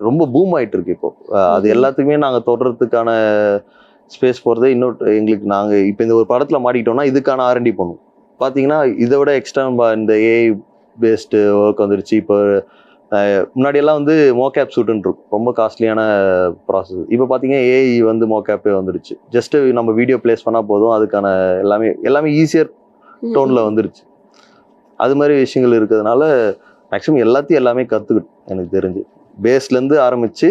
ரொம்ப பூம் ஆகிட்டு இருக்கு இப்போ. அது எல்லாத்துக்குமே நாங்கள் தொடர்றதுக்கான ஸ்பேஸ் போகிறதே இன்னும் எங்களுக்கு நாங்கள் இப்போ இந்த ஒரு படத்தில் மாட்டிக்கிட்டோம்னா இதுக்கான R&D பண்ணுவோம். பார்த்தீங்கன்னா இதை விட எக்ஸ்ட்ரா இந்த ஏஐ பேஸ்டு ஒர்க் வந்துருச்சு. இப்போ முன்னாடியெல்லாம் வந்து மோகேப் ஷூட்டுன்னு இருக்கும், ரொம்ப காஸ்ட்லியான ப்ராசஸ். இப்போ பார்த்தீங்கன்னா ஏஐ வந்து மோகேப்பே வந்துருச்சு. ஜஸ்ட்டு நம்ம வீடியோ பிளேஸ் பண்ணால் போதும், அதுக்கான எல்லாமே ஈஸியர் டோனில் வந்துருச்சு. அது மாதிரி விஷயங்கள் இருக்கிறதுனால மேக்ஸிமம் எல்லாமே கற்றுக்கிட்டோம். எனக்கு தெரிஞ்சு பேஸ்லேருந்து ஆரம்பித்து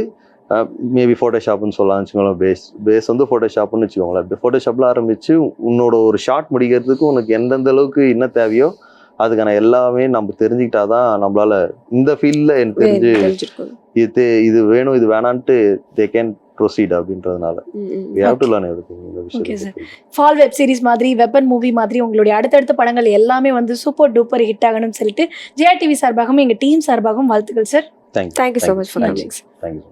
மேபி ஃபோட்டோஷாப்னு சொல்லலாம் வச்சுக்கோங்களேன். பேஸ் வந்து ஃபோட்டோஷாப்னு வச்சுக்கோங்களேன். ஃபோட்டோஷாப்பில் ஆரம்பித்து உன்னோட ஒரு ஷார்ட் முடிக்கிறதுக்கு உனக்கு எந்தெந்த அளவுக்கு என்ன தேவையோ அதுக்கான எல்லாமே நம்ம தெரிஞ்சுக்கிட்டாதான் நம்மளால இந்த ஃபீல்டில் எனக்கு தெரிஞ்சு இது வேணும் இது வேணான்ட்டு தே கேன் ப்ரொசீட் அப்படின்றதுனால we have to learn everything இந்த விஷயம். ஃபால் வெப் சீரிஸ் மாதிரி, வெப்பன் மூவி மாதிரி உங்களுடைய அடுத்தடுத்த படங்கள் எல்லாமே வந்து சூப்பர் டூப்பர் ஹிட் ஆகணும்னு சொல்லிட்டு ஜெயா டிவி சார்பாகவும் எங்கள் டீம் சார்பாகவும் வாழ்த்துக்கள் sir. Thank you so much for coming. Thank you.